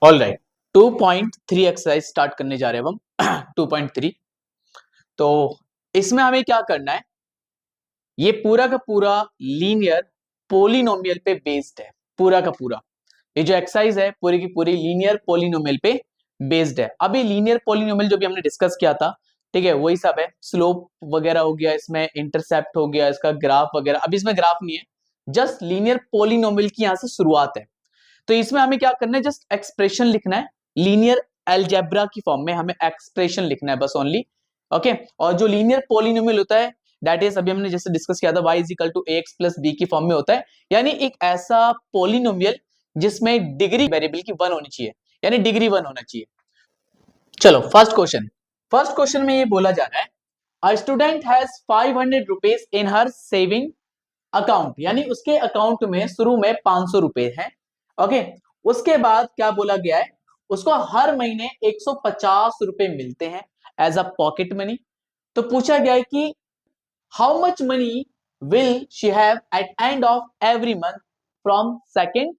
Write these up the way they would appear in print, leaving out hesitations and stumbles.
All right, 2.3 exercise start करने जा रहे हैं हम 2.3। तो इसमें हमें क्या करना है, ये पूरा का पूरा लीनियर पोलिनोमियल पे बेस्ड है। पूरा का पूरा ये जो एक्सरसाइज है पूरी की पूरी लीनियर पोलिनोमियल पे बेस्ड है। अभी लीनियर पोलिनोमियल जो भी हमने डिस्कस किया था, ठीक है, वही सब है। स्लोप वगैरह हो गया, इसमें इंटरसेप्ट हो गया, इसका ग्राफ वगैरह। अभी इसमें ग्राफ नहीं है, जस्ट लीनियर पोलिनोमियल की यहां से शुरुआत है। तो इसमें हमें क्या करना है, जस्ट एक्सप्रेशन लिखना है लीनियर अलजेब्रा की फॉर्म में। हमें एक्सप्रेशन लिखना है बस ओनली, ओके। और जो लीनियर पोलिनोमियल होता है दैट इज, अभी हमने जैसे डिस्कस किया था, y is equal to ax plus b की फॉर्म में होता है। यानी एक ऐसा पोलिनोमियल जिसमें डिग्री वेरिएबल की 1 होनी चाहिए, यानी डिग्री 1 होना चाहिए। चलो फर्स्ट क्वेश्चन। फर्स्ट क्वेश्चन में ये बोला जा रहा है, a student has 500 rupees in her saving account, यानी उसके अकाउंट में शुरू में 500 रुपए है, ओके। उसके बाद क्या बोला गया है, उसको हर महीने 150 रुपए मिलते हैं एज अ पॉकेट मनी। तो पूछा गया है कि how much money will she have at end of every month from second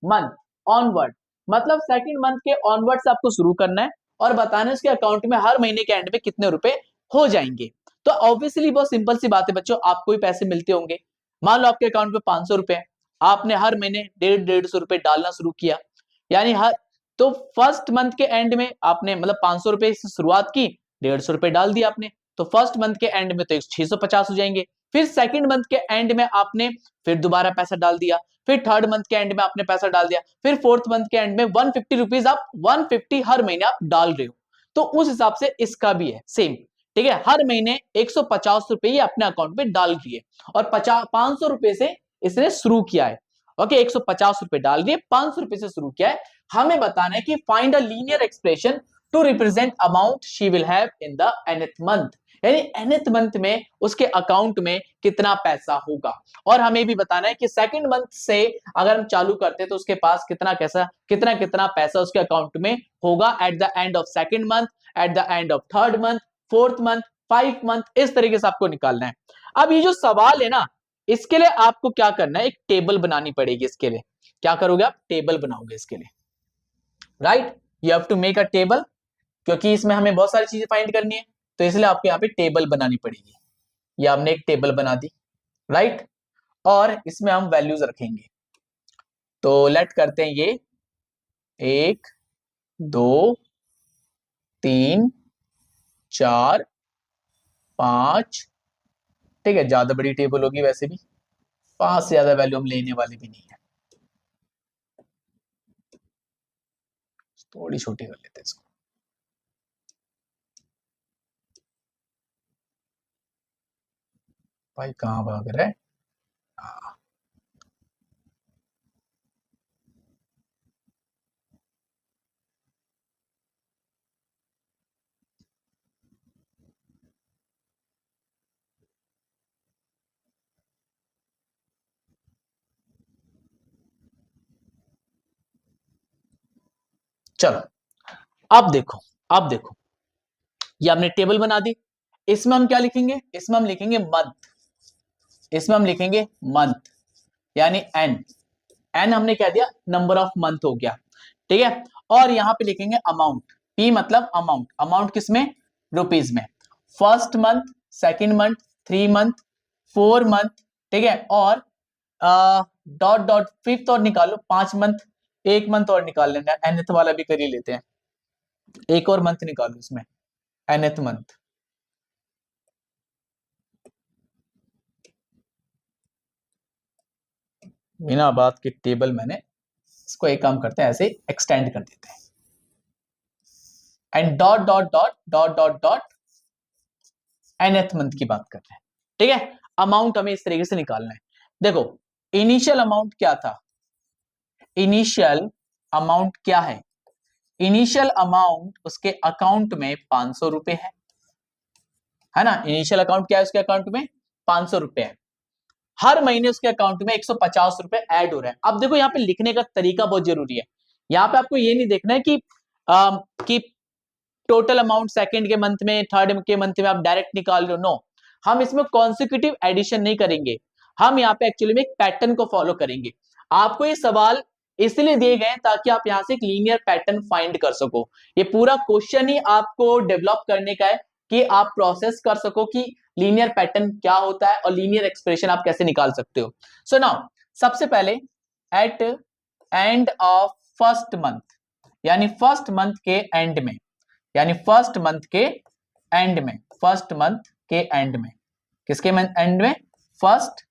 month onward. मतलब सेकेंड मंथ के ऑनवर्ड से आपको शुरू करना है और बताना है उसके अकाउंट में हर महीने के एंड में कितने रुपए हो जाएंगे। तो ऑब्वियसली बहुत सिंपल सी बात है बच्चों, आपको भी पैसे मिलते होंगे। मान लो आपके अकाउंट में 500 रुपए है, आपने हर महीने 150 रुपए डालना शुरू किया, यानी हर, तो फर्स्ट मंथ के एंड में आपने मतलब 500 रुपए से शुरुआत की, 150 रुपए डाल दिया आपने, तो फर्स्ट मंथ के एंड में तो 650 हो जाएंगे। फिर सेकंड मंथ के एंड में आपने फिर दोबारा पैसा डाल दिया, फिर थर्ड मंथ के एंड में आपने पैसा डाल दिया, फिर फोर्थ मंथ के एंड में 150 रुपीज आप 150 हर महीने आप डाल रहे हो। तो उस हिसाब से इसका भी है सेम, ठीक है। हर महीने 150 रुपए ये अपने अकाउंट में डाल रही है और 500 रुपए से इसने शुरू किया है, ओके। 150 रुपए डाल रही है, 500 रुपए से शुरू किया है। हमें बताना है कि find a linear expression to represent amount she will have in the nth month, यानी nth मंथ में उसके अकाउंट में कितना पैसा होगा। और हमें भी बताना है कि सेकंड मंथ से अगर हम चालू करते हैं तो उसके पास कितना कैसा कितना कितना पैसा उसके अकाउंट में होगा eight the end of second month, eight the end of third month, fourth month, 5 month, इस तरीके से आपको निकालना है। अब ये जो सवाल है ना, इसके लिए आपको क्या करना है, एक टेबल बनानी पड़ेगी। इसके लिए क्या करोगे आप, टेबल बनाओगे इसके लिए, right. You have to make a table, क्योंकि इसमें हमें बहुत सारी चीजें फाइंड करनी है, तो इसलिए आपको यहाँ पे टेबल बनानी पड़ेगी। ये हमने एक टेबल बना दी, राइट। और इसमें हम वैल्यूज रखेंगे। तो लेट करते हैं ये 1 2 3 4 5, ठीक है। ज्यादा बड़ी टेबल होगी वैसे भी, 5 से ज्यादा वैल्यू हम लेने वाले भी नहीं है, थोड़ी छोटी कर लेते हैं इसको। भाई कहाँ भाग रहा है, हाँ। चलो अब देखो, अब देखो, ये हमने टेबल बना दी। इसमें हम क्या लिखेंगे, इसमें हम लिखेंगे मंथ, इसमें हम लिखेंगे मंथ, यानी एन। एन हमने क्या दिया, नंबर ऑफ मंथ हो गया, ठीक है। और यहां पे लिखेंगे अमाउंट, पी मतलब अमाउंट, अमाउंट किसमें, रुपीज में। First month, second month, 3 month, 4 month, ठीक है। और डॉट डॉट फिफ्थ और निकालो, 5 मंथ, एक मंथ और निकाल लेंगे, एनथ वाला भी कर ही लेते हैं, एक और मंथ निकालो इसमें, एनथ मंथ। बिना बात के टेबल मैंने इसको एक काम करते हैं, ऐसे एक्सटेंड कर देते हैं, and dot dot dot dot dot dot nth month की बात कर रहे हैं, ठीक है। अमाउंट हमें इस तरीके से निकालना है। देखो इनिशियल अमाउंट क्या था, इनिशियल अमाउंट क्या है, इनिशियल अमाउंट उसके अकाउंट में 500 रुपए है ना। इनिशियल अकाउंट क्या है, उसके अकाउंट में 500 रुपए है। हर महीने उसके अकाउंट में 150 रुपए ऐड हो रहा है। अब देखो यहाँ पे लिखने का तरीका बहुत जरूरी है। यहाँ पे आपको ये नहीं देखना है कि टोटल अमाउंट सेकंड के मंथ में, थर्ड के मंथ में आप डायरेक्ट निकाल रहे हो, नो। हम इसमें कॉन्सिक्यूटिव एडिशन नहीं करेंगे, हम यहाँ पे एक्चुअली में एक पैटर्न को फॉलो करेंगे। आपको ये सवाल इसलिए दिए गए ताकि आप यहां से एक लीनियर पैटर्न फाइंड कर सको। ये पूरा क्वेश्चन ही आपको डेवलप करने का है कि आप प्रोसेस कर सको कि लीनियर पैटर्न क्या होता है और लीनियर एक्सप्रेशन आप कैसे निकाल सकते हो। सो नाउ सबसे पहले at end of first month, यानी फर्स्ट मंथ के एंड में, यानी फर्स्ट मंथ के एंड में, फर्स्ट मंथ के एंड में, किसके एंड में, फर्स्ट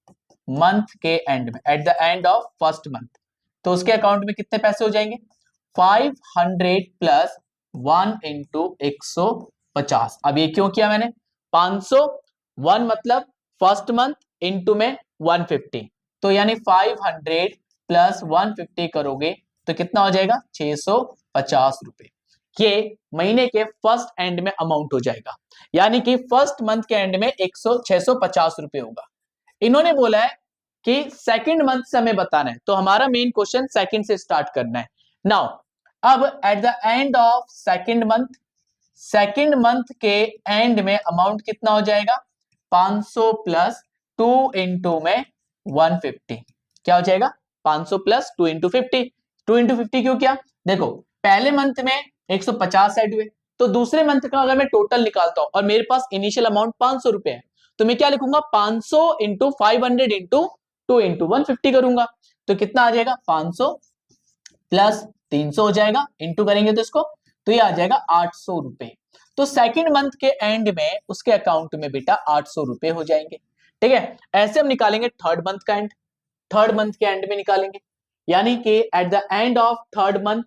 मंथ के एंड में, at the end of first month, तो उसके अकाउंट में कितने पैसे हो जाएंगे, 500 प्लस 1 इंटू 150। अब ये क्यों किया मैंने, 500, 1 मतलब फर्स्ट मंथ इंटू में 150, तो यानी 500 प्लस 150 करोगे तो कितना हो जाएगा, 650 रुपए। ये महीने के फर्स्ट एंड में अमाउंट हो जाएगा, यानी कि फर्स्ट मंथ के एंड में 650 रुपए होगा। इन्होंने बोला है कि सेकंड मंथ से हमें बताना है, तो हमारा मेन क्वेश्चन सेकंड से स्टार्ट करना है। नाउ अब eight the end of second month, second month के एंड में अमाउंट कितना हो जाएगा, 500 प्लस 2 इंटू में 150, क्या हो जाएगा, 500 प्लस 2 इंटू 50। 2 इंटू 50 क्यों किया, देखो पहले मंथ में 150 ऐड हुए, तो दूसरे मंथ का अगर मैं टोटल निकालता हूं और मेरे पास इनिशियल अमाउंट 500 रुपए है, तो मैं क्या लिखूंगा, 500 इंटू 500 इंटू 2 इंटू 150 करूंगा, तो कितना आ जाएगा, 500 प्लस 300 हो जाएगा, इंटू करेंगे तो इसको, तो ये आ जाएगा 800 रुपए। तो सेकंड मंथ के एंड में उसके अकाउंट में बेटा 800 रुपए हो जाएंगे। ठीक है, ऐसे हम निकालेंगे थर्ड मंथ का एंड, थर्ड मंथ के एंड में निकालेंगे, यानी कि eight the end of third month,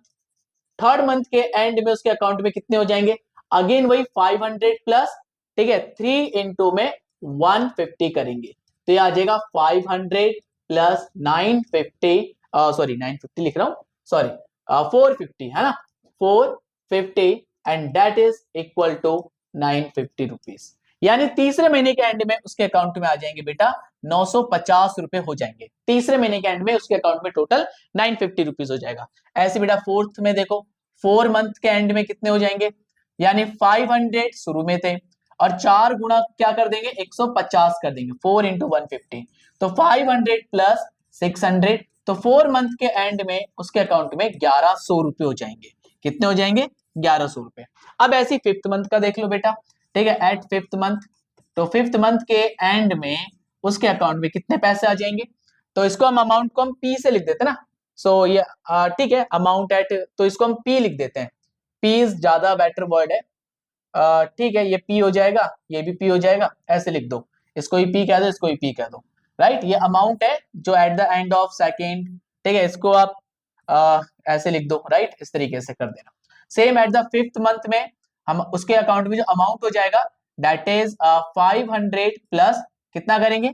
third month के एंड में उसके अकाउंट में कितने हो जाएंगे, अगेन वही 500 प्लस, ठीक है, 3 इंटू में 150 करेंगे, तो ये आ जाएगा 500 प्लस 950, सॉरी 950 लिख रहा हूं, सॉरी 450 है ना, 450 and that is equal to 950 rupees. यानी तीसरे महीने के एंड में उसके अकाउंट में आ जाएंगे बेटा 950 रुपए हो जाएंगे, तीसरे महीने के एंड में उसके अकाउंट में टोटल 950 रुपीज हो जाएगा। ऐसे बेटा फोर्थ में देखो, 4 मंथ के एंड में कितने हो जाएंगे, यानी 500 शुरू में थे और 4 गुणा क्या कर देंगे, 150 कर देंगे, 4 इंटू 150, तो 500 प्लस 600, तो 4 मंथ के एंड में उसके अकाउंट में 1100 रुपए हो जाएंगे। कितने हो जाएंगे, 1100 रुपए। अब ऐसी फिफ्थ मंथ का देख लो बेटा, ठीक है, एट फिफ्थ मंथ, तो फिफ्थ मंथ के एंड में उसके अकाउंट में कितने पैसे आ जाएंगे, तो इसको हम अमाउंट को हम पी से लिख देते हैं ना, सो ये ठीक है, अमाउंट एट, तो इसको हम पी लिख देते हैं, पी इज ज्यादा बेटर वर्ड है, ठीक है, ये पी हो जाएगा, ये भी पी हो जाएगा, ऐसे लिख दो, इसको ही पी कह दो, इसको ही पी कह दो, राइट। ये अमाउंट है जो eight the end of second, ठीक है, इसको आप ऐसे लिख दो, राइट, इस तरीके से कर देना। Same at the fifth month में हम उसके अकाउंट में जो अमाउंट हो जाएगा दैट इज 500 प्लस कितना करेंगे,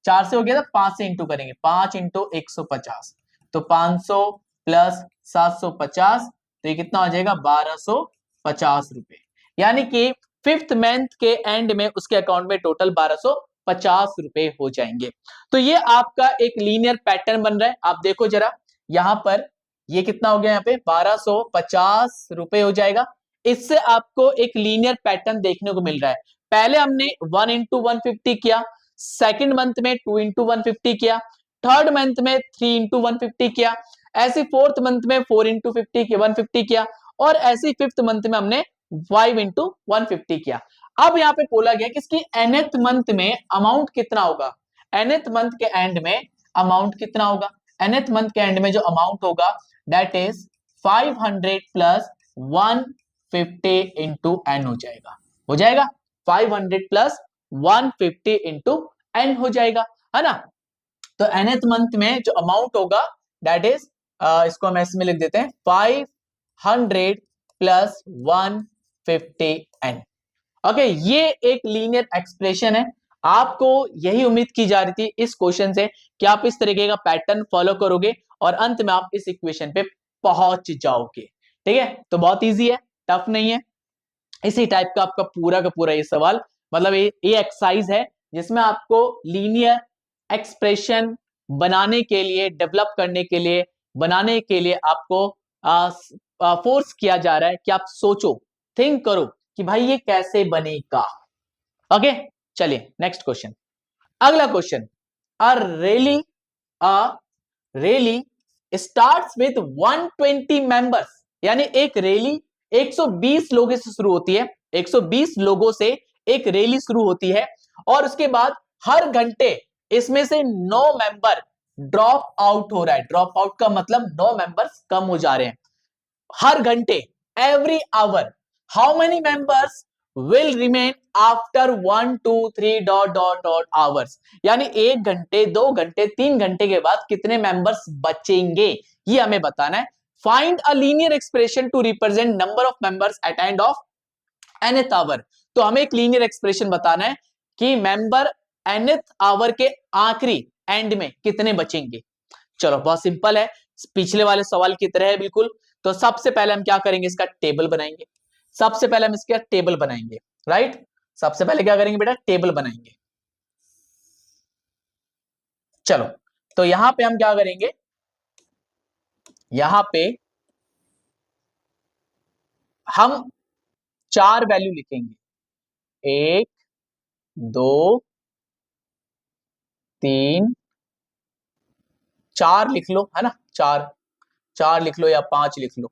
4 से हो गया था, 5 से इंटू करेंगे, 5 इंटू 150, तो 500 प्लस 750, तो ये कितना हो जाएगा, 1250 रुपए। यानी कि फिफ्थ मंथ के एंड में उसके अकाउंट में टोटल 1250 रुपए हो जाएंगे। तो ये आपका एक लीनियर पैटर्न बन रहा है, आप देखो जरा यहां पर ये कितना हो गया, यहाँ पे 1250 रुपए हो जाएगा। इससे आपको एक लीनियर पैटर्न देखने को मिल रहा है। पहले हमने 1 इंटू 150 किया, सेकेंड मंथ में 2 इंटू 150 किया, थर्ड मंथ में 3 इंटू 150 किया, ऐसे फोर्थ मंथ में 4 इंटू 150 किया, और ऐसे फिफ्थ मंथ में हमने 5 इंटू 150 किया। अब यहाँ पे बोला गया कि इसकी nth मंथ में अमाउंट कितना होगा, nth मंथ के एंड में अमाउंट कितना होगा, nth मंथ के एंड में जो अमाउंट होगा that is 500 plus 150 into N हो जाएगा, हो जाएगा 500 प्लस 150 इंटू एन हो जाएगा, है ना। तो nth मंथ में जो अमाउंट होगा दैट इज, इसको हम ऐसे में लिख देते हैं 500 प्लस 150 एन। ओके, ये एक लीनियर एक्सप्रेशन है। आपको यही उम्मीद की जा रही थी इस क्वेश्चन से कि आप इस तरीके का पैटर्न फॉलो करोगे और अंत में आप इस इक्वेशन पे पहुंच जाओगे। ठीक है, तो बहुत इजी है, टफ नहीं है। इसी टाइप का आपका पूरा का पूरा ये सवाल, मतलब ये एक्सरसाइज है जिसमें आपको लीनियर एक्सप्रेशन बनाने के लिए, डेवलप करने के लिए, बनाने के लिए आपको फोर्स किया जा रहा है कि आप सोचो, थिंक करो कि भाई ये कैसे बनेगा। ओके, चलिए नेक्स्ट क्वेश्चन। अगला question, a really starts with 120 members, यानी एक रैली 120 लोगों से शुरू होती है, 120 लोगों से एक रैली शुरू होती है, और उसके बाद हर घंटे इसमें से 9 मेंबर ड्रॉप आउट हो रहा है। ड्रॉप आउट का मतलब 9 मेंबर्स कम हो जा रहे हैं हर घंटे, every hour. How many members will remain after 1 2 3 dot dot dot hours, यानी 1 घंटे 2 घंटे 3 घंटे के बाद कितने मेंबर्स बचेंगे, ये हमें बताना है। Find a linear expression to represent number of members at end of nth hour. तो हमें एक लीनियर एक्सप्रेशन बताना है कि मेंबर nth आवर के आखिरी एंड में कितने बचेंगे। चलो बहुत सिंपल है, पिछले वाले सवाल की तरह है बिल्कुल। तो सबसे पहले हम क्या करेंगे, इसका टेबल बनाएंगे। सबसे पहले हम इसका टेबल बनाएंगे, राइट। सबसे पहले क्या करेंगे बेटा, टेबल बनाएंगे। चलो तो यहां पे हम क्या करेंगे, यहां पे हम 4 वैल्यू लिखेंगे, 1 2 3 4 लिख लो, है ना, 4 4 लिख लो या 5 लिख लो,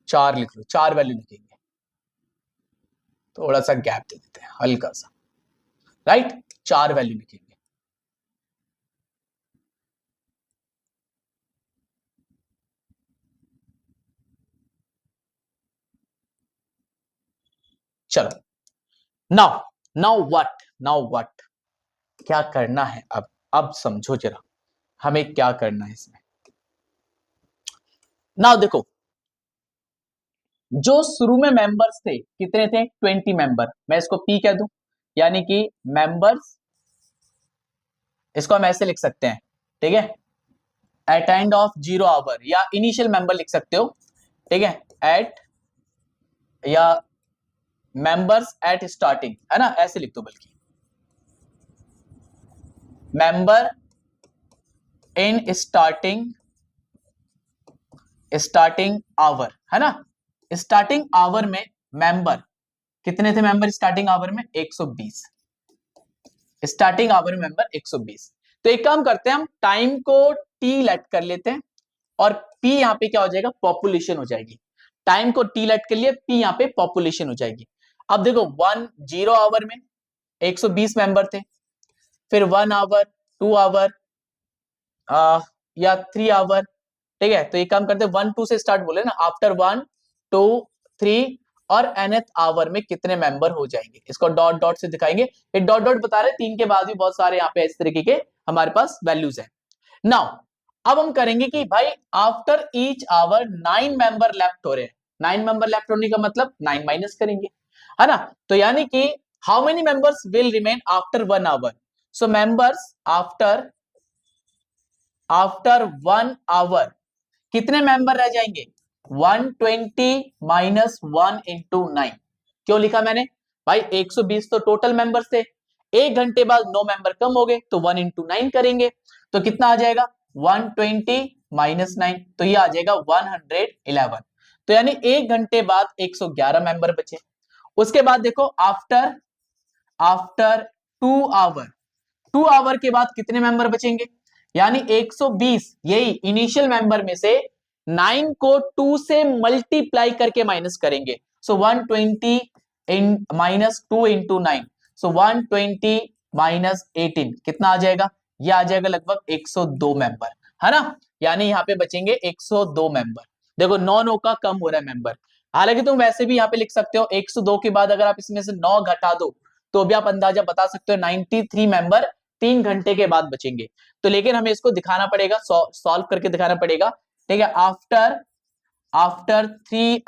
4 लिख लो, 4 वैल्यू लिखेंगे। थोड़ा सा गैप दे देते हैं, हल्का सा, राइट। 4 वैल्यू लिखेंगे। चलो नाउ नाउ व्हाट क्या करना है अब समझो जरा, हमें क्या करना है इसमें। नाउ देखो, जो शुरू में मेंबर्स थे कितने थे, 20 मेंबर, मैं इसको पी कह दूं, यानी कि मेंबर्स, इसको हम ऐसे लिख सकते हैं, ठीक है, एट एंड ऑफ 0 आवर, या इनिशियल मेंबर लिख सकते हो, ठीक है, एट, या मेंबर्स एट स्टार्टिंग, है ना, ऐसे लिख दो, बल्कि मेंबर इन स्टार्टिंग आवर, है ना। स्टार्टिंग आवर में मेंबर कितने थे, मेंबर स्टार्टिंग आवर में 120, स्टार्टिंग आवर में मेंबर 120। तो एक काम करते हैं, हम टाइम को टी लेट कर लेते हैं, और पी यहां पे क्या हो जाएगा, पॉपुलेशन हो जाएगी। टाइम को टी लेट के लिए पी यहां पे पॉपुलेशन हो जाएगी। अब देखो 0 आवर में 120 मेंबर थे, फिर 1 आवर, 2 आवर, या 3 आवर, ठीक है। तो एक काम करते हैं, 1 2 से स्टार्ट बोले ना, आफ्टर 1 2 3 और nth आवर में कितने मेंबर हो जाएंगे, इसको डॉट डॉट से दिखाएंगे। ये डॉट डॉट बता रहे हैं, 3 के बाद भी बहुत सारे यहाँ पे इस तरीके के हमारे पास वैल्यूज है। नाउ अब हम करेंगे कि भाई after each hour 9 member left हो रहे हैं। 9 मेंबर लेफ्ट होने का मतलब 9 माइनस करेंगे, है ना। तो यानी कि how many members will remain after 1 hour, so members after 1 hour कितने मेंबर रह जाएंगे, 120 माइनस 1 इंटू 9। क्यों लिखा मैंने, भाई 120 तो टोटल मेंबर्स थे, 1 घंटे बाद 9 मेंबर कम हो गए, तो 1 इंटू 9 करेंगे, तो कितना आ जाएगा, 120 माइनस 9, तो ये आ जाएगा 111। तो यानी 1 घंटे बाद 111 मेंबर बचे। उसके बाद देखो आफ्टर आफ्टर 2 आवर, 2 आवर के बाद कितने मेंबर बचेंगे, यानी 120, यही इनिशियल मेंबर में से 9 को 2 से मल्टीप्लाई करके माइनस करेंगे। सो 120 इन माइनस 2 इंटू 9, सो 120 माइनस 18 कितना आ जाएगा, ये आ जाएगा लगभग 102 मेंबर, है ना। यानी यहाँ पे बचेंगे 102 मेंबर। देखो 9 9 का कम हो रहा है मेंबर, हालांकि तुम वैसे भी यहाँ पे लिख सकते हो 102 के बाद अगर आप इसमें से 9 घटा दो तो भी आप अंदाजा बता सकते हो 93 मेंबर 3 घंटे के बाद बचेंगे। तो लेकिन हमें इसको दिखाना पड़ेगा, सॉल्व करके दिखाना पड़ेगा, ठीक है। आफ्टर आफ्टर 3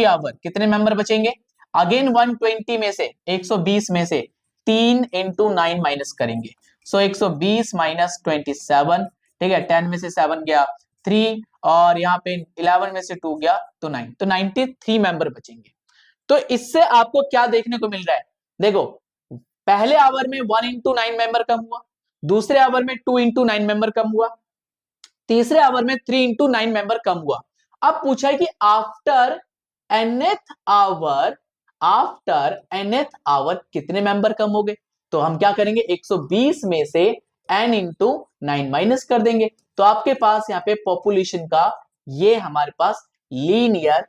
आवर कितने मेंबर बचेंगे, अगेन 120 में से 120 में से 3 इंटू 9 माइनस करेंगे, सो 120 माइनस 27, ठीक है, 10 में से 7 गया 3, और यहाँ पे 11 में से 2 गया तो 9, तो 93 मेंबर बचेंगे। तो इससे आपको क्या देखने को मिल रहा है, देखो पहले आवर में 1 इंटू 9 मेंबर कम हुआ, दूसरे आवर में 2 इंटू 9 मेंबर कम हुआ, तीसरे आवर में 3 इंटू 9 मेंबर कम हुआ। अब पूछा है कि after nth hour, after nth hour कितने मेंबर कम हो गए, तो हम क्या करेंगे 120 में से n इंटू 9 माइनस कर देंगे तो आपके पास यहाँ पे पॉपुलेशन का ये हमारे पास लीनियर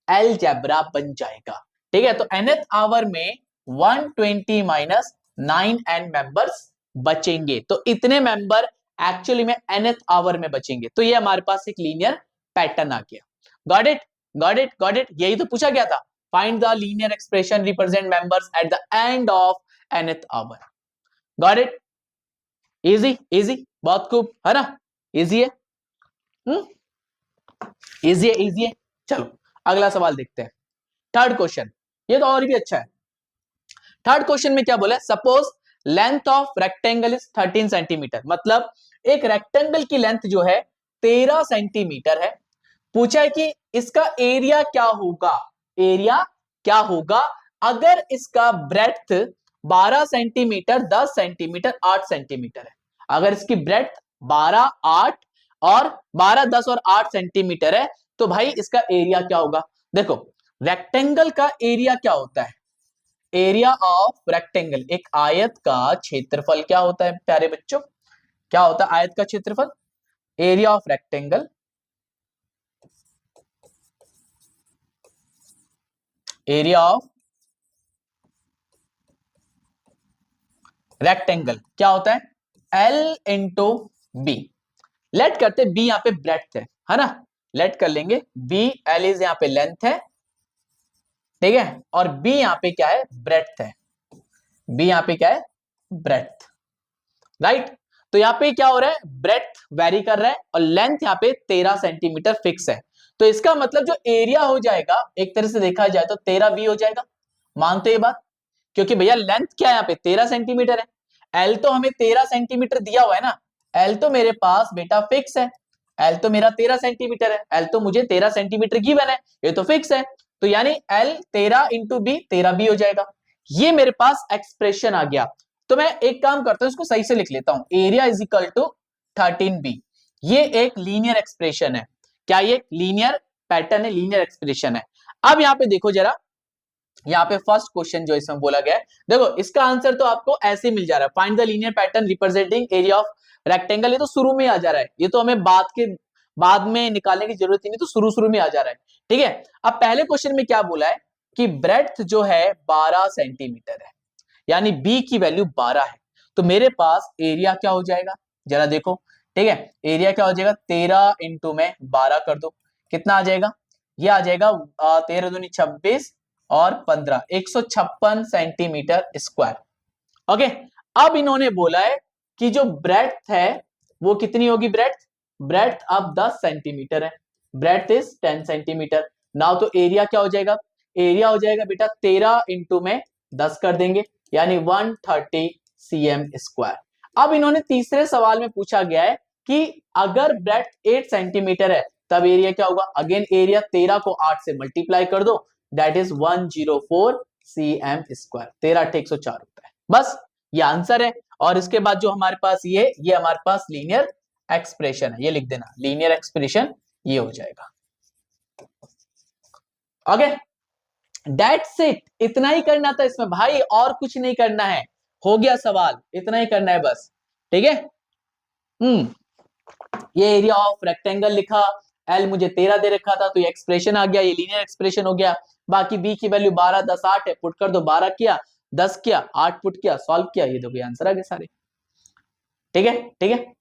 अलजेब्रा बन जाएगा। ठीक है, तो nth आवर में 120 माइनस 9n मेंबर्स बचेंगे, तो इतने मेंबर एक्चुअली में nth आवर में बचेंगे। तो ये हमारे पास एक लीनियर पैटर्न आ गया। Got it, got it, got it. यही तो पूछा गया था, find the linear expression represent members at the end of nth hour. Got it, easy easy, बहुत खूब है ना, इजी है, इजी है, इजी है। चलो अगला सवाल देखते हैं, थर्ड क्वेश्चन। ये तो और भी अच्छा है। थर्ड क्वेश्चन में क्या बोला है, suppose length of rectangle is 13 centimetre, मतलब एक रेक्टेंगल की लेंथ जो है 13 सेंटीमीटर है। पूछा है कि इसका एरिया क्या होगा, एरिया क्या होगा अगर इसका ब्रेड्थ 12 सेंटीमीटर, 10 सेंटीमीटर, 8 सेंटीमीटर है। अगर इसकी ब्रेड्थ 12, 8 और 12, 10 और 8 सेंटीमीटर है तो भाई इसका एरिया क्या होगा। देखो रेक्टेंगल का एरिया क्या होता है, एरिया ऑफ रेक्टेंगल, एक आयत का क्षेत्रफल क्या होता है प्यारे बच्चों, क्या होता है आयत का क्षेत्रफल, area of rectangle, area of rectangle क्या होता है L इंटू बी। लेट करते बी यहाँ पे ब्रेड्थ है ना, लेट कर लेंगे बी, L इज यहाँ पे लेंथ है, ठीक है, और बी यहाँ पे क्या है, ब्रेड्थ है, बी यहाँ पे क्या है, ब्रेड्थ, राइट। तो यहाँ पे क्या हो रहा है, ब्रेड्थ वेरी कर रहा है और लेंथ यहाँ पे 13 सेंटीमीटर फिक्स है। तो इसका मतलब जो एरिया हो जाएगा एक तरह से देखा जाए तो 13 बी हो जाएगा, मानते ये बात, क्योंकि भैया लेंथ क्या है यहाँ पे 13 सेंटीमीटर है, एल तो हमें 13 सेंटीमीटर दिया हुआ है ना, एल तो मेरे पास बेटा फिक्स है, एल तो मेरा 13 सेंटीमीटर है, एल तो मुझे 13 सेंटीमीटर गिवन है, ये तो फिक्स है, तो यानी एल 13 इंटू बी 13 बी हो जाएगा। ये मेरे पास एक्सप्रेशन आ गया। तो मैं एक काम करता हूं, इसको सही से लिख लेता हूं, area is equal to 13 B. ये एक लीनियर एक्सप्रेशन है, क्या ये लीनियर पैटर्न है, लीनियर एक्सप्रेशन है। अब यहां पे देखो जरा, यहाँ पे फर्स्ट क्वेश्चन जो इसमें बोला गया है, देखो इसका आंसर तो आपको ऐसे मिल जा रहा है, find the linear pattern representing area of rectangle, ये तो शुरू में आ जा रहा है, ये तो हमें बाद में निकालने की जरूरत ही नहीं, तो शुरू में आ जा रहा है, ठीक है। अब पहले क्वेश्चन में क्या बोला है कि ब्रेड्थ जो है 12 सेंटीमीटर है, यानी बी की वैल्यू 12 है, तो मेरे पास एरिया क्या हो जाएगा जरा देखो, ठीक है, एरिया क्या हो जाएगा 13 इंटू में 12 कर दो, कितना आ जाएगा, ये आ जाएगा 13 दूनी 26 और 15, 156 सेंटीमीटर स्क्वायर। ओके, अब इन्होंने बोला है कि जो ब्रेड्थ है वो कितनी होगी, ब्रेड्थ अब 10 सेंटीमीटर है, ब्रेड्थ इज 10 सेंटीमीटर। नाउ तो एरिया क्या हो जाएगा, एरिया हो जाएगा बेटा 13 इंटू में 10 कर देंगे, यानी 130 cm स्क्वायर। अब इन्होंने तीसरे सवाल में पूछा गया है कि अगर ब्रेड्थ 8 सेंटीमीटर है तब एरिया क्या होगा, अगेन एरिया 13 को 8 से मल्टीप्लाई कर दो, दैट इज 104 cm स्क्वायर, 13 104 होता है, बस ये आंसर है। और इसके बाद जो हमारे पास ये हमारे पास लीनियर एक्सप्रेशन है, ये लिख देना, लीनियर एक्सप्रेशन ये हो जाएगा। ओके, दैट्स इट, इतना ही करना था इसमें भाई, और कुछ नहीं करना है, हो गया सवाल, इतना ही करना है बस, ठीक है। ये एरिया ऑफ रेक्टेंगल लिखा, एल मुझे 13 दे रखा था तो ये एक्सप्रेशन आ गया, ये लीनियर एक्सप्रेशन हो गया। बाकी बी की वैल्यू 12, 10, 8 है, पुट कर दो, 12 किया, 10 किया, 8 पुट किया, सॉल्व किया, ये देखो आंसर आ गए सारे, ठीक है, ठीक है।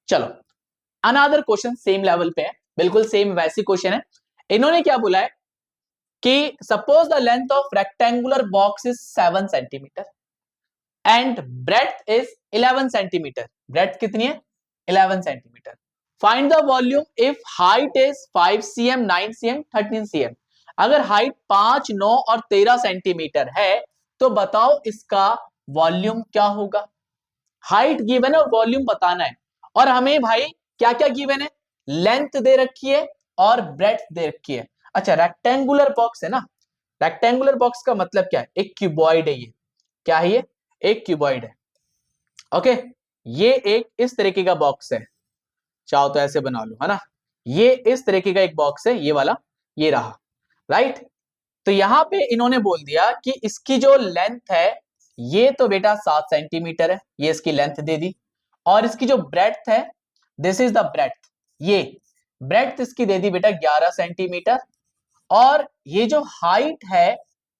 चलो अनदर क्वेश्चन सेम लेवल पे है, बिल्कुल सेम वैसी क्वेश्चन है। इन्होंने क्या बोला है कि suppose the length of rectangular box is 7 centimetre and breadth is 11 centimetre, breadth कितनी है 11 centimetre, find the volume if height is 5 cm, 9 cm, 13 cm। अगर हाइट 5, 9 और 13 सेंटीमीटर है तो बताओ इसका वॉल्यूम क्या होगा। हाइट गिवन है और वॉल्यूम बताना है, और हमें भाई क्या क्या गिवन है, लेंथ दे रखी है और ब्रेड्थ दे रखी है। अच्छा रेक्टेंगुलर बॉक्स है ना, रेक्टेंगुलर बॉक्स का मतलब क्या है, एक क्यूबॉइड है, ये क्या है, ये एक क्यूबॉइड है। ओके, ये एक इस तरीके का बॉक्स है, चाहो तो ऐसे बना लो, है ना, ये इस तरीके का एक बॉक्स है, ये वाला, ये रहा, राइट। तो यहां पे इन्होंने बोल दिया कि इसकी जो लेंथ है ये तो बेटा 7 सेंटीमीटर है, ये इसकी लेंथ दे दी, और इसकी जो ब्रेड्थ है, दिस इज द ब्रेड्थ, ये ब्रेड्थ इसकी दे दी बेटा 11 सेंटीमीटर, और ये जो हाइट है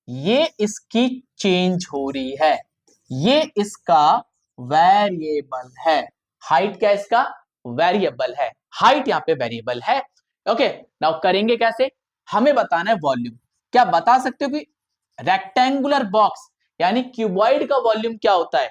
ये इसकी चेंज हो रही है, ये इसका वेरिएबल है। हाइट क्या इसका वेरिएबल है, हाइट यहाँ पे वेरिएबल है। ओके, नाउ करेंगे कैसे, हमें बताना है वॉल्यूम। क्या बता सकते हो कि रेक्टेंगुलर बॉक्स यानी क्यूबॉइड का वॉल्यूम क्या होता है,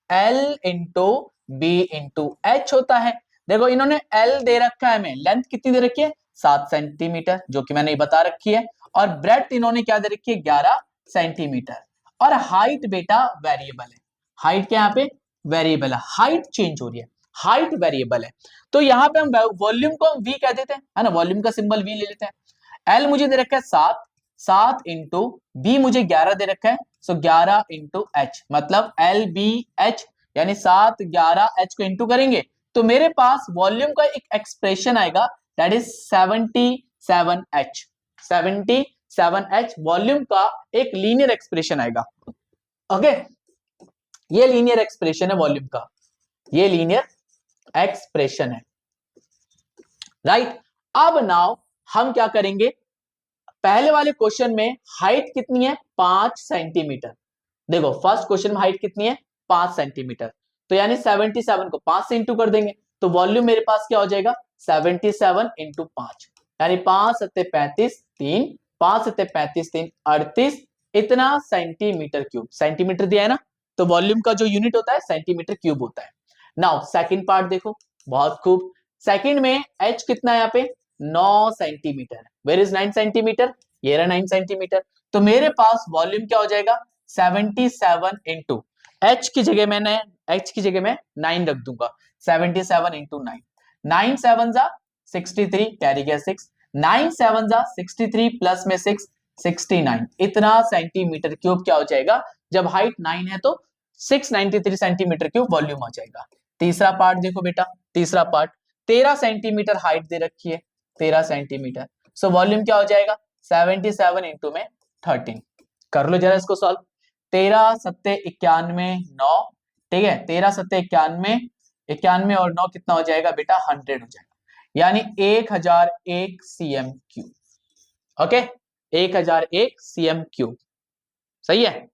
L into B into H होता है। देखो इन्होंने L दे रखा है, हमें लेंथ कितनी दे रखी है 7 सेंटीमीटर, जो कि मैंने बता रखी है, और ब्रेड्थ इन्होंने क्या दे रखी है 11 सेंटीमीटर, और हाइट बेटा वेरिएबल है। हाइट क्या यहाँ पे वेरिएबल है, हाइट चेंज हो रही है, हाइट वेरिएबल है। तो यहाँ पे हम वॉल्यूम को हम V कह देते हैं, है ना, वॉल्यूम का सिंबल V ले लेते हैं। L मुझे दे रखा है 7, 7 इंटू बी मुझे 11 दे रखा है, सो 11 इंटू एच, मतलब LBH, यानी 7 11 एच को इंटू करेंगे तो मेरे पास वॉल्यूम का एक एक्सप्रेशन आएगा, that is 77H। 77H volume का एक लीनियर एक्सप्रेशन आएगा। ओके, ये लीनियर एक्सप्रेशन है वॉल्यूम का, ये लीनियर एक्सप्रेशन है, राइट। अब नाउ हम क्या करेंगे, पहले वाले क्वेश्चन में हाइट कितनी है 5 सेंटीमीटर। देखो फर्स्ट क्वेश्चन में हाइट कितनी है 5 सेंटीमीटर, तो यानी 77 को 5 से इंटू कर देंगे तो वॉल्यूम मेरे पास क्या हो जाएगा 77 इंटू 5, यानी 5 सत्ते 35 3, 5 सत्ते 35 3 38, इतना सेंटीमीटर क्यूब। सेंटीमीटर दिया है ना, तो वॉल्यूम का जो यूनिट होता है सेंटीमीटर क्यूब होता है। नाउ सेकंड पार्ट देखो, बहुत खूब। सेकंड में एच कितना है यहाँ पे 9 सेंटीमीटर, वेयर इज 9 सेंटीमीटर, ये रहा 9 सेंटीमीटर। तो मेरे पास वॉल्यूम क्या हो जाएगा 77 इंटू एच की जगह मैंने एच की जगह मैं 9 रख दूंगा, 77 इंटू 9, 9 7 जा 63, कैरी गया 6, 9 7 जा 63 प्लस में 6 69, इतना सेंटीमीटर क्यूब क्या हो जाएगा, जब हाइट 9 है तो 693 सेंटीमीटर क्यूब वॉल्यूम आ जाएगा। तीसरा पार्ट देखो बेटा, तीसरा पार्ट 13 सेंटीमीटर हाइट दे रखी है, 13 सेंटीमीटर, सो वॉल्यूम क्या हो जाएगा 77 इंटू में 13। कर लो जरा इसको सॉल्व, 13 सत्ते 91 9, ठीक है, 13 सत्ते 91, 91 और 9 कितना हो जाएगा बेटा 100 हो जाएगा, यानी 1001 cm cube. Okay, 1001 cm cube, सही है।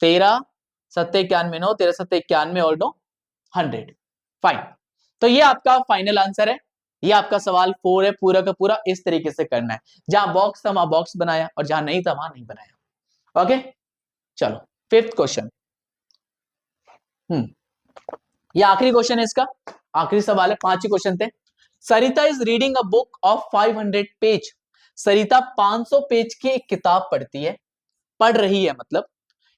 13 सत्ते 91 9, 13 सत्ते 91 और 9 100, फाइन। तो ये आपका फाइनल आंसर है, ये आपका सवाल 4 है, पूरा का पूरा इस तरीके से करना है, जहां बॉक्स था वहां बॉक्स बनाया और जहां नहीं था वहां नहीं बनाया। ओके, चलो फिफ्थ क्वेश्चन, ये आखिरी क्वेश्चन है इसका, आखिरी सवाल है, 5 ही क्वेश्चन थे। Sarita is reading a book of 500 page, Sarita 500 page की एक किताब पढ़ती है, पढ़ रही है मतलब,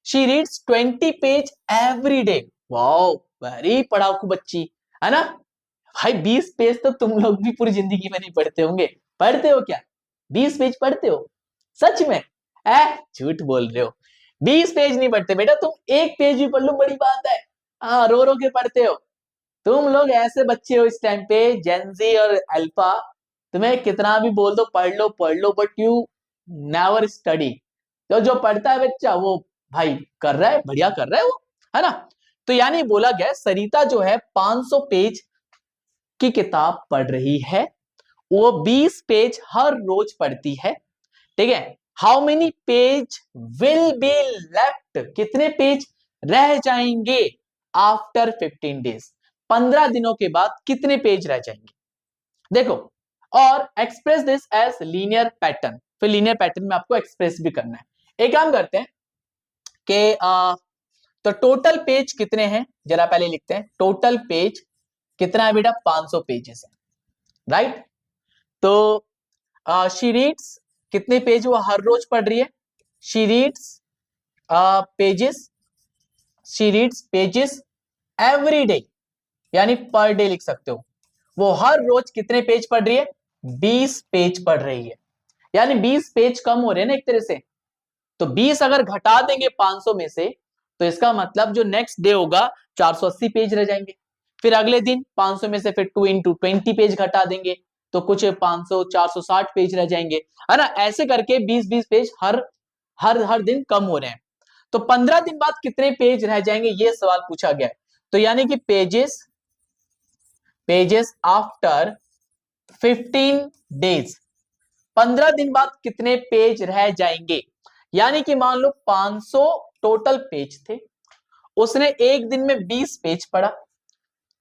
she reads 20 page every day. Wow, very पढ़ाकू बच्ची है ना भाई, 20 पेज तो तुम लोग भी पूरी जिंदगी में नहीं पढ़ते होंगे, पढ़ते हो क्या 20 पेज पढ़ते हो सच में, झूठ बोल रहे हो, 20 पेज नहीं पढ़ते बेटा, तुम एक पेज भी पढ़ लो बड़ी बात है, हाँ रो रो के पढ़ते हो तुम लोग, ऐसे बच्चे हो इस टाइम पे जेनजी और अल्फा, तुम्हें कितना भी बोल दो पढ़ लो बट यू नेवर स्टडी। तो जो पढ़ता है बच्चा वो भाई कर रहा है, बढ़िया कर रहा है वो, है ना। तो यानी बोला गया सरिता जो है 500 पेज की किताब पढ़ रही है, वो 20 पेज हर रोज पढ़ती है, ठीक है। How many page will be left, कितने पेज रह जाएंगे आफ्टर 15 डेज, 15 दिनों के बाद कितने पेज रह जाएंगे। देखो, और express this as linear pattern, फिर लीनियर पैटर्न में आपको एक्सप्रेस भी करना है। एक काम करते हैं कि तो टोटल पेज कितने हैं जरा पहले लिखते हैं, टोटल पेज कितना है बेटा 500 पेजेस है, राइट। तो शी रीड्स कितने पेज वो हर रोज पढ़ रही है, she reads pages, she reads pages every day, यानी पर डे लिख सकते हो, वो हर रोज कितने पेज पढ़ रही है 20 पेज पढ़ रही है, यानी 20 पेज कम हो रहे हैं ना एक तरह से, तो 20 अगर घटा देंगे 500 में से तो इसका मतलब जो नेक्स्ट डे होगा 480 पेज रह जाएंगे, फिर अगले दिन 500 में से फिर 2 into 20 पेज घटा देंगे तो कुछ 500 460 पेज रह जाएंगे, है ना। ऐसे करके 20-20 पेज हर दिन कम हो रहे हैं। तो 15 दिन बाद कितने पेज रह जाएंगे, ये सवाल पूछा गया है। तो यानी कि पेजेस आफ्टर 15 डेज, 15 दिन बाद कितने पेज रह जाएंगे। यानी कि मान लो 500 टोटल पेज थे, उसने एक दिन में 20 पेज पढ़ा,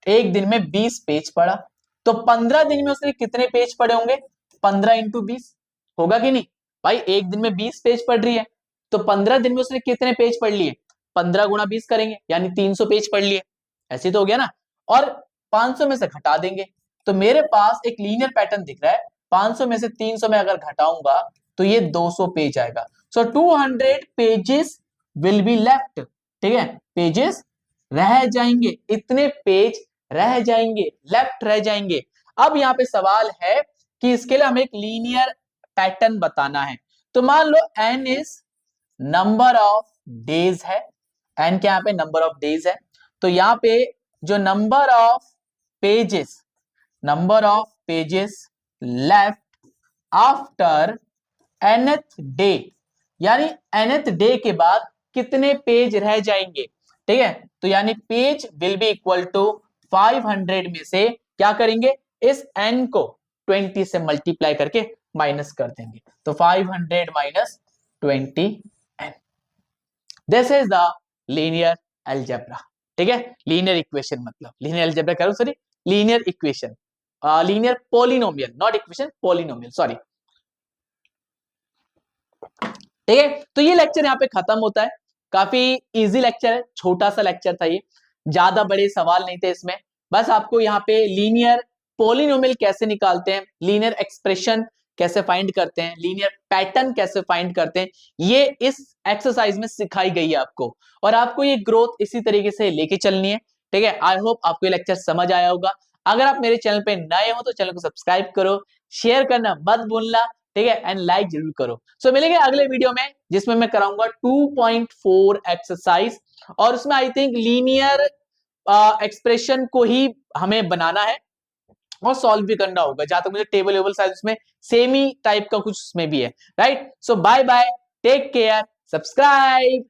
एक दिन में 20 पेज पढ़ा, तो 15 दिन में उसने कितने पेज पढ़े होंगे, 15 इंटू 20 होगा कि नहीं भाई। एक दिन में 20 पेज पढ़ रही है, तो 15 दिन में उसने कितने पेज पढ़ लिए, 15 गुणा 20 करेंगे, यानी 300 पेज पढ़ लिए, ऐसे तो हो गया ना। और 500 में से घटा देंगे, तो मेरे पास एक लीनियर पैटर्न दिख रहा है, 500 में से 300 में अगर घटाऊंगा तो ये 200 पेज आएगा। सो 200 पेजेस विल बी लेफ्ट, ठीक है, पेजेस रह जाएंगे, इतने पेज रह जाएंगे, लेफ्ट रह जाएंगे। अब यहां पे सवाल है कि इसके लिए हमें एक लीनियर पैटर्न बताना है। तो मान लो n is number of days है, n क्या यहाँ पे नंबर ऑफ डेज है, तो यहाँ पे जो number of pages left after nth day, यानी nth डे के बाद कितने पेज रह जाएंगे, ठीक है। तो यानी page will be equal to 500 में से क्या करेंगे, इस n को 20 से मल्टीप्लाई करके माइनस कर देंगे, तो 500 minus 20 n, this is the linear algebra, ठीक है। लीनियर इक्वेशन मतलब लीनियर अलजेब्रा करो, sorry linear equation, linear polynomial, not equation, polynomial, sorry, ठीक है। तो ये लेक्चर यहाँ पे खत्म होता है, काफी इजी लेक्चर है, छोटा सा लेक्चर था ये, ज्यादा बड़े सवाल नहीं थे इसमें, बस आपको यहाँ पे लीनियर पॉलिनोमियल कैसे निकालते हैं, लीनियर एक्सप्रेशन कैसे फाइंड करते हैं, लीनियर पैटर्न कैसे फाइंड करते हैं, ये इस एक्सरसाइज में सिखाई गई है आपको, और आपको ये ग्रोथ इसी तरीके से लेके चलनी है, ठीक है। आई होप आपको ये लेक्चर समझ आया होगा। अगर आप मेरे चैनल पे नए हो तो चैनल को सब्सक्राइब करो, शेयर करना मत भूलना, ठीक है, एंड लाइक जरूर करो। सो मिलेंगे अगले वीडियो में, जिसमें मैं कराऊंगा 2.4 एक्सरसाइज, और उसमें आई थिंक लीनियर एक्सप्रेशन को ही हमें बनाना है और सॉल्व भी करना होगा, जहां तक मुझे टेबल वेबल साइज उसमें सेमी टाइप का कुछ उसमें भी है, right. So bye bye, take care, subscribe.